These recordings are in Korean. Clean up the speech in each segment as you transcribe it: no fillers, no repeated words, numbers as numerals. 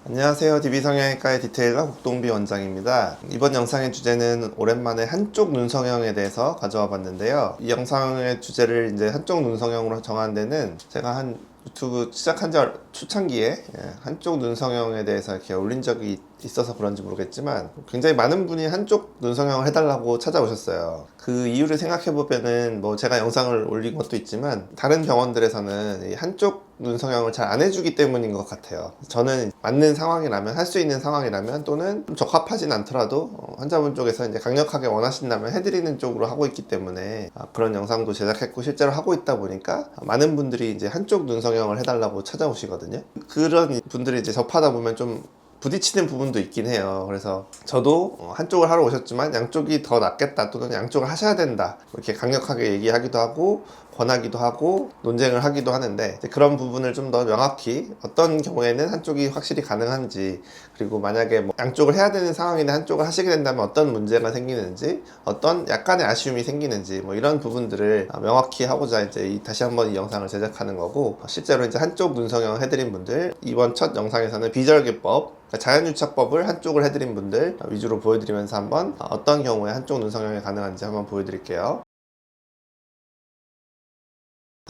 안녕하세요. DB성형외과의 디테일러 국동비 원장입니다. 이번 영상의 주제는 오랜만에 한쪽 눈성형에 대해서 가져와 봤는데요. 이 영상의 주제를 이제 한쪽 눈성형으로 정한 데는 제가 한 유튜브 시작한 지 초창기에 한쪽 눈성형에 대해서 이렇게 올린 적이 있어서 그런지 모르겠지만 굉장히 많은 분이 한쪽 눈성형을 해달라고 찾아오셨어요. 그 이유를 생각해보면은 뭐 제가 영상을 올린 것도 있지만 다른 병원들에서는 이 한쪽 눈성형을 잘 안 해주기 때문인 것 같아요. 저는 맞는 상황이라면, 할 수 있는 상황이라면, 또는 좀 적합하진 않더라도 환자분 쪽에서 이제 강력하게 원하신다면 해드리는 쪽으로 하고 있기 때문에 그런 영상도 제작했고 실제로 하고 있다 보니까 많은 분들이 이제 한쪽 눈성형을 해달라고 찾아오시거든요. 그런 분들이 이제 접하다 보면 좀 부딪히는 부분도 있긴 해요. 그래서 저도 한쪽을 하러 오셨지만 양쪽이 더 낫겠다, 또는 양쪽을 하셔야 된다, 이렇게 강력하게 얘기하기도 하고 권하기도 하고 논쟁을 하기도 하는데, 그런 부분을 좀 더 명확히 어떤 경우에는 한쪽이 확실히 가능한지, 그리고 만약에 뭐 양쪽을 해야 되는 상황인데 한쪽을 하시게 된다면 어떤 문제가 생기는지, 어떤 약간의 아쉬움이 생기는지, 뭐 이런 부분들을 명확히 하고자 이제 다시 한번 이 영상을 제작하는 거고, 실제로 이제 한쪽 눈성형 해드린 분들, 이번 첫 영상에서는 비절개법, 자연유착법을 한쪽을 해드린 분들 위주로 보여드리면서 한번 어떤 경우에 한쪽 눈성형이 가능한지 한번 보여드릴게요.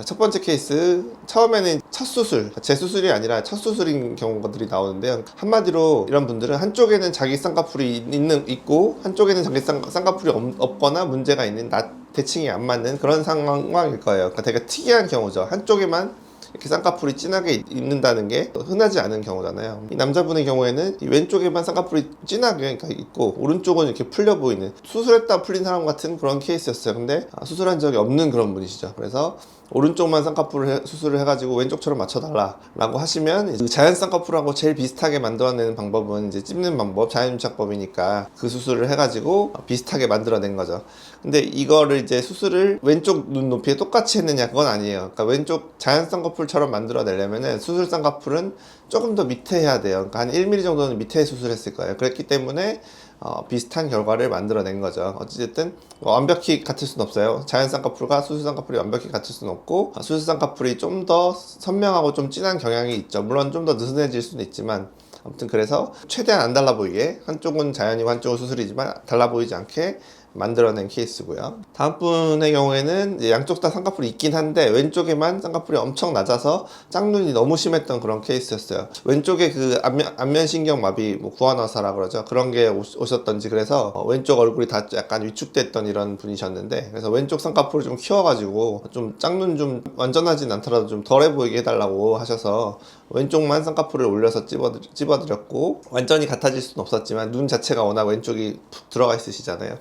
첫 번째 케이스, 처음에는 첫 수술, 재수술이 아니라 첫 수술인 경우들이 나오는데요. 한마디로 이런 분들은 한쪽에는 자기 쌍꺼풀이 있고 한쪽에는 자기 쌍꺼풀이 없거나 문제가 있는, 대칭이 안 맞는 그런 상황일 거예요. 그러니까 되게 특이한 경우죠. 한쪽에만 이렇게 쌍꺼풀이 진하게 있는다는 게 흔하지 않은 경우잖아요. 이 남자분의 경우에는 이 왼쪽에만 쌍꺼풀이 진하게 있고 오른쪽은 이렇게 풀려 보이는, 수술했다 풀린 사람 같은 그런 케이스였어요. 근데 수술한 적이 없는 그런 분이시죠. 그래서 오른쪽만 쌍꺼풀을 수술을 해가지고 왼쪽처럼 맞춰달라 라고 하시면, 자연 쌍꺼풀하고 제일 비슷하게 만들어내는 방법은 이제 찝는 방법, 자연유착법이니까 그 수술을 해가지고 비슷하게 만들어낸 거죠. 근데 이거를 이제 수술을 왼쪽 눈 높이에 똑같이 했느냐, 그건 아니에요. 그러니까 왼쪽 자연 쌍꺼풀처럼 만들어내려면은 수술 쌍꺼풀은 조금 더 밑에 해야 돼요. 그러니까 한 1mm 정도는 밑에 수술했을 거예요. 그랬기 때문에 비슷한 결과를 만들어낸 거죠. 어찌됐든 완벽히 같을 수는 없어요. 자연 쌍꺼풀과 수술 쌍꺼풀이 완벽히 같을 수는 없고, 수술 쌍꺼풀이 좀 더 선명하고 좀 진한 경향이 있죠. 물론 좀 더 느슨해질 수는 있지만, 아무튼 그래서 최대한 안 달라 보이게, 한쪽은 자연이고 한쪽은 수술이지만 달라 보이지 않게 만들어낸 케이스고요. 다음 분의 경우에는 양쪽 다 쌍꺼풀이 있긴 한데 왼쪽에만 쌍꺼풀이 엄청 낮아서 짝눈이 너무 심했던 그런 케이스였어요. 왼쪽에 그 안면신경 마비, 뭐 구안화사라 그러죠. 그런 게 오셨던지, 그래서 왼쪽 얼굴이 다 약간 위축됐던 이런 분이셨는데, 그래서 왼쪽 쌍꺼풀을 좀 키워가지고 좀 짝눈 좀 완전하진 않더라도 좀 덜해 보이게 해달라고 하셔서 왼쪽만 쌍꺼풀을 올려서 찝어드렸고, 완전히 같아질 수는 없었지만 눈 자체가 워낙 왼쪽이 푹 들어가 있으시잖아요.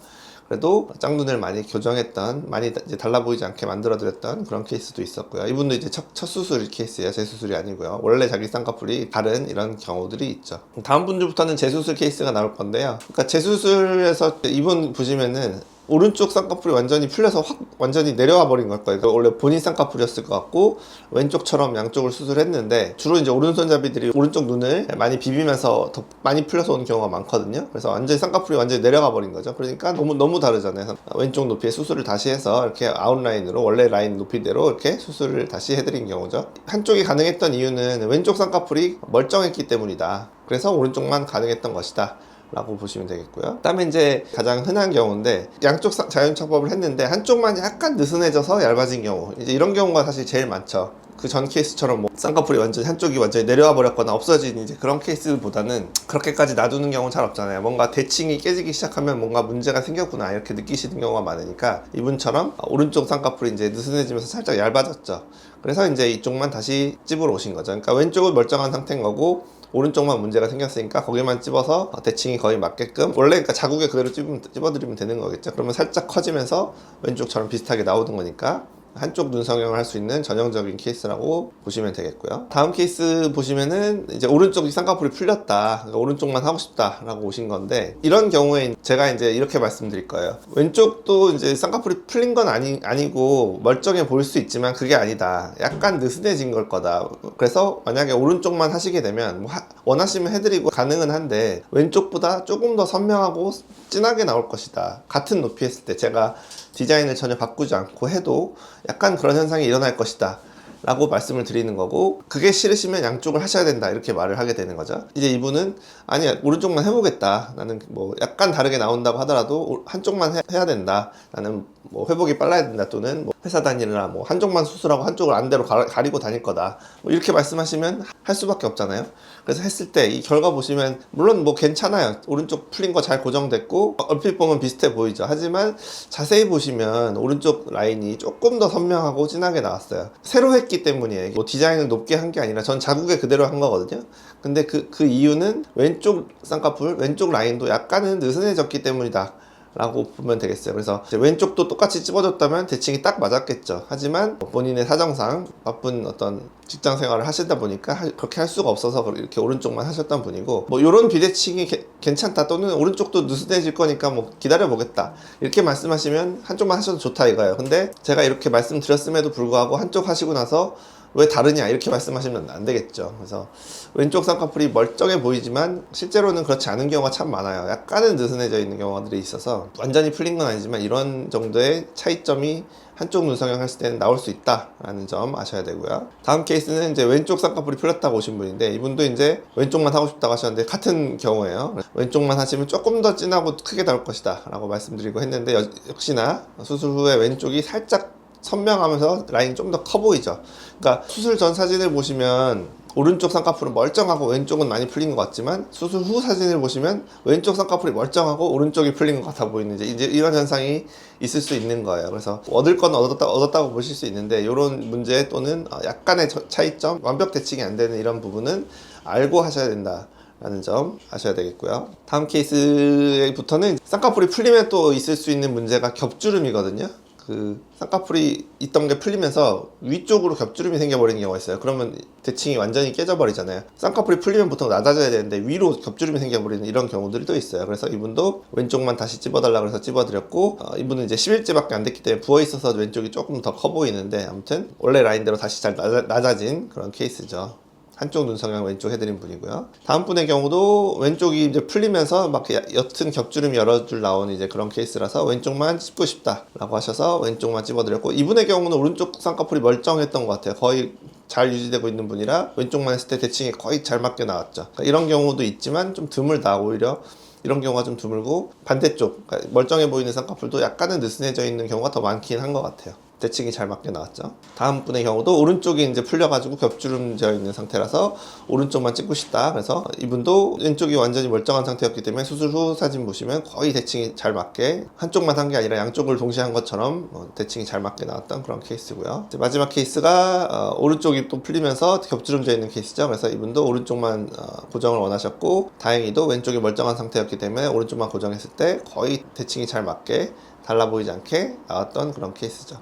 그래도 짝눈을 많이 교정했던, 많이 이제 달라 보이지 않게 만들어드렸던 그런 케이스도 있었고요. 이분도 이제 첫 수술 케이스예요. 재수술이 아니고요. 원래 자기 쌍꺼풀이 다른 이런 경우들이 있죠. 다음 분들부터는 재수술 케이스가 나올 건데요. 그러니까 재수술에서 이분 보시면은 오른쪽 쌍꺼풀이 완전히 풀려서 확 완전히 내려와 버린 걸 거예요. 그러니까 원래 본인 쌍꺼풀이었을 것 같고 왼쪽처럼 양쪽을 수술했는데, 주로 이제 오른손잡이들이 오른쪽 눈을 많이 비비면서 더 많이 풀려서 오는 경우가 많거든요. 그래서 완전히 쌍꺼풀이 완전히 내려가 버린 거죠. 그러니까 너무 다르잖아요. 왼쪽 높이에 수술을 다시 해서 이렇게 아웃라인으로 원래 라인 높이대로 이렇게 수술을 다시 해드린 경우죠. 한쪽이 가능했던 이유는 왼쪽 쌍꺼풀이 멀쩡했기 때문이다. 그래서 오른쪽만 가능했던 것이다 라고 보시면 되겠고요. 그다음에 이제 가장 흔한 경우인데, 양쪽 자연유착법을 했는데 한쪽만 약간 느슨해져서 얇아진 경우, 이제 이런 경우가 사실 제일 많죠. 그 전 케이스처럼 뭐 쌍꺼풀이 한쪽이 완전히 내려와 버렸거나 없어진 이제 그런 케이스보다는 그렇게까지 놔두는 경우는 잘 없잖아요. 뭔가 대칭이 깨지기 시작하면 뭔가 문제가 생겼구나 이렇게 느끼시는 경우가 많으니까, 이분처럼 오른쪽 쌍꺼풀이 이제 느슨해지면서 살짝 얇아졌죠. 그래서 이제 이쪽만 다시 찝으러 오신 거죠. 그러니까 왼쪽은 멀쩡한 상태인 거고 오른쪽만 문제가 생겼으니까 거기만 찝어서 대칭이 거의 맞게끔, 원래 그러니까 자국에 그대로 찝어드리면 되는 거겠죠. 그러면 살짝 커지면서 왼쪽처럼 비슷하게 나오는 거니까 한쪽 눈성형을 할 수 있는 전형적인 케이스라고 보시면 되겠고요. 다음 케이스 보시면은 이제 오른쪽 쌍꺼풀이 풀렸다, 그러니까 오른쪽만 하고 싶다 라고 오신 건데, 이런 경우에 제가 이제 이렇게 말씀드릴 거예요. 왼쪽도 이제 쌍꺼풀이 풀린 건 아니고 멀쩡해 보일 수 있지만 그게 아니다, 약간 느슨해진 걸 거다. 그래서 만약에 오른쪽만 하시게 되면 뭐 원하시면 해드리고 가능은 한데 왼쪽보다 조금 더 선명하고 진하게 나올 것이다. 같은 높이 했을 때 제가 디자인을 전혀 바꾸지 않고 해도 약간 그런 현상이 일어날 것이다 라고 말씀을 드리는 거고, 그게 싫으시면 양쪽을 하셔야 된다 이렇게 말을 하게 되는 거죠. 이제 이분은 아니 오른쪽만 해보겠다, 나는 뭐 약간 다르게 나온다고 하더라도 한쪽만 해야 된다, 나는 뭐 회복이 빨라야 된다, 또는 뭐 회사 다니느라 뭐 한쪽만 수술하고 한쪽을 안대로 가리고 다닐 거다, 뭐 이렇게 말씀하시면 할 수밖에 없잖아요. 그래서 했을 때 이 결과 보시면 물론 뭐 괜찮아요. 오른쪽 풀린 거 잘 고정됐고 얼핏 보면 비슷해 보이죠. 하지만 자세히 보시면 오른쪽 라인이 조금 더 선명하고 진하게 나왔어요. 새로 했기 때문이에요. 뭐 디자인을 높게 한 게 아니라 전 자국에 그대로 한 거거든요. 근데 그 이유는 왼쪽 쌍꺼풀, 왼쪽 라인도 약간은 느슨해졌기 때문이다 라고 보면 되겠어요. 그래서 이제 왼쪽도 똑같이 찝어줬다면 대칭이 딱 맞았겠죠. 하지만 본인의 사정상 바쁜 어떤 직장 생활을 하시다 보니까 그렇게 할 수가 없어서 이렇게 오른쪽만 하셨던 분이고, 뭐 이런 비대칭이 괜찮다, 또는 오른쪽도 느슨해질 거니까 뭐 기다려 보겠다 이렇게 말씀하시면 한쪽만 하셔도 좋다 이거예요. 근데 제가 이렇게 말씀드렸음에도 불구하고 한쪽 하시고 나서 왜 다르냐 이렇게 말씀하시면 안 되겠죠. 그래서 왼쪽 쌍꺼풀이 멀쩡해 보이지만 실제로는 그렇지 않은 경우가 참 많아요. 약간은 느슨해져 있는 경우들이 있어서 완전히 풀린 건 아니지만 이런 정도의 차이점이 한쪽 눈 성형 했을 때는 나올 수 있다라는 점 아셔야 되고요. 다음 케이스는 이제 왼쪽 쌍꺼풀이 풀렸다고 오신 분인데, 이분도 이제 왼쪽만 하고 싶다고 하셨는데 같은 경우예요. 왼쪽만 하시면 조금 더 진하고 크게 나올 것이다 라고 말씀드리고 했는데, 역시나 수술 후에 왼쪽이 살짝 선명하면서 라인이 좀 더 커 보이죠. 그러니까 수술 전 사진을 보시면 오른쪽 쌍꺼풀은 멀쩡하고 왼쪽은 많이 풀린 것 같지만, 수술 후 사진을 보시면 왼쪽 쌍꺼풀이 멀쩡하고 오른쪽이 풀린 것 같아 보이는 이제 이런 현상이 있을 수 있는 거예요. 그래서 얻을 건 얻었다고 보실 수 있는데, 이런 문제 또는 약간의 차이점, 완벽 대칭이 안 되는 이런 부분은 알고 하셔야 된다 라는 점 아셔야 되겠고요. 다음 케이스부터는 쌍꺼풀이 풀리면 또 있을 수 있는 문제가 겹주름이거든요. 그 쌍꺼풀이 있던 게 풀리면서 위쪽으로 겹주름이 생겨버리는 경우가 있어요. 그러면 대칭이 완전히 깨져버리잖아요. 쌍꺼풀이 풀리면 보통 낮아져야 되는데 위로 겹주름이 생겨버리는 이런 경우들이 또 있어요. 그래서 이분도 왼쪽만 다시 찝어달라고 해서 찝어드렸고, 이분은 이제 10일째밖에 안 됐기 때문에 부어있어서 왼쪽이 조금 더 커 보이는데, 아무튼 원래 라인대로 다시 잘 낮아진 그런 케이스죠. 한쪽 눈 성형 왼쪽 해드린 분이고요. 다음 분의 경우도 왼쪽이 이제 풀리면서 막 옅은 겹주름이 여러 줄 나오는 이제 그런 케이스라서 왼쪽만 찝고 싶다 라고 하셔서 왼쪽만 찝어드렸고, 이분의 경우는 오른쪽 쌍꺼풀이 멀쩡했던 것 같아요. 거의 잘 유지되고 있는 분이라 왼쪽만 했을 때 대칭이 거의 잘 맞게 나왔죠. 그러니까 이런 경우도 있지만 좀 드물다. 오히려 이런 경우가 좀 드물고, 반대쪽 그러니까 멀쩡해 보이는 쌍꺼풀도 약간은 느슨해져 있는 경우가 더 많긴 한 것 같아요. 대칭이 잘 맞게 나왔죠. 다음 분의 경우도 오른쪽이 이제 풀려가지고 겹주름져 있는 상태라서 오른쪽만 찍고 싶다. 그래서 이분도 왼쪽이 완전히 멀쩡한 상태였기 때문에 수술 후 사진 보시면 거의 대칭이 잘 맞게, 한쪽만 한 게 아니라 양쪽을 동시에 한 것처럼 대칭이 잘 맞게 나왔던 그런 케이스고요. 이제 마지막 케이스가 오른쪽이 또 풀리면서 겹주름져 있는 케이스죠. 그래서 이분도 오른쪽만 고정을 원하셨고, 다행히도 왼쪽이 멀쩡한 상태였기 때문에 오른쪽만 고정했을 때 거의 대칭이 잘 맞게 달라 보이지 않게 나왔던 그런 케이스죠.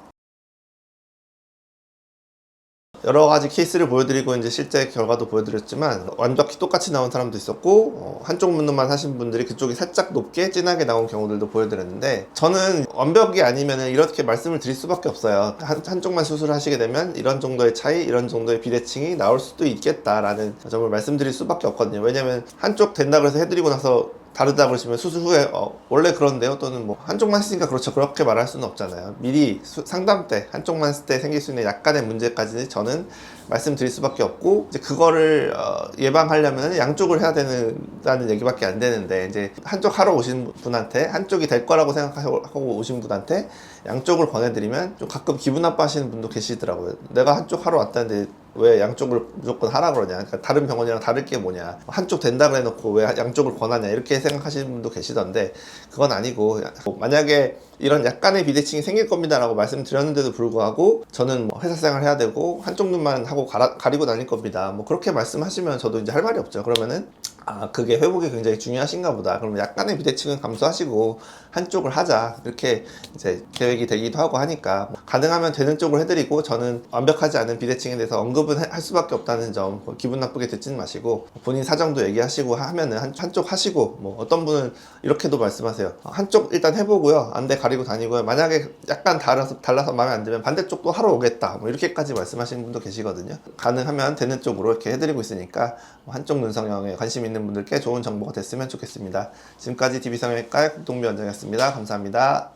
여러 가지 케이스를 보여드리고 이제 실제 결과도 보여드렸지만, 완벽히 똑같이 나온 사람도 있었고, 한쪽 눈만 하신 분들이 그쪽이 살짝 높게 진하게 나온 경우들도 보여드렸는데, 저는 완벽이 아니면 이렇게 말씀을 드릴 수밖에 없어요. 한쪽만 수술하시게 되면 이런 정도의 차이, 이런 정도의 비대칭이 나올 수도 있겠다라는 점을 말씀드릴 수밖에 없거든요. 왜냐면 한쪽 된다 그래서 해드리고 나서 다르다 그러시면 수술 후에 원래 그런데요, 또는 뭐 한쪽만 했으니까 그렇죠, 그렇게 말할 수는 없잖아요. 미리 상담 때 한쪽만 했을 때 생길 수 있는 약간의 문제까지 저는 말씀드릴 수밖에 없고, 이제 그거를 예방하려면 양쪽을 해야 되는다는 얘기밖에 안 되는데, 이제 한쪽 하러 오신 분한테, 한쪽이 될 거라고 생각하고 오신 분한테 양쪽을 권해드리면 좀 가끔 기분 나빠하시는 분도 계시더라고요. 내가 한쪽 하러 왔다는데 왜 양쪽을 무조건 하라 그러냐, 그러니까 다른 병원이랑 다를 게 뭐냐, 한쪽 된다 그래 놓고 왜 양쪽을 권하냐 이렇게 생각하시는 분도 계시던데, 그건 아니고, 만약에 이런 약간의 비대칭이 생길 겁니다 라고 말씀드렸는데도 불구하고 저는 뭐 회사 생활 해야 되고 한쪽 눈만 하고 가리고 다닐 겁니다, 뭐 그렇게 말씀하시면 저도 이제 할 말이 없죠. 그러면은 그게 회복이 굉장히 중요하신가 보다. 그러면 약간의 비대칭은 감수하시고 한쪽을 하자, 이렇게 이제 계획이 되기도 하고 하니까, 가능하면 되는 쪽으로 해드리고, 저는 완벽하지 않은 비대칭에 대해서 언급은 할 수밖에 없다는 점 기분 나쁘게 듣지는 마시고, 본인 사정도 얘기하시고 하면은 한쪽 하시고, 뭐 어떤 분은 이렇게도 말씀하세요. 한쪽 일단 해보고요, 안 돼 가리고 다니고요, 만약에 약간 달라서 마음에 안 들면 반대쪽도 하러 오겠다, 뭐 이렇게까지 말씀하시는 분도 계시거든요. 가능하면 되는 쪽으로 이렇게 해드리고 있으니까 한쪽 눈성형에 관심 있는 분들께 좋은 정보가 됐으면 좋겠습니다. 지금까지 DB성형외과의 국동비 원장이었습니다. 감사합니다.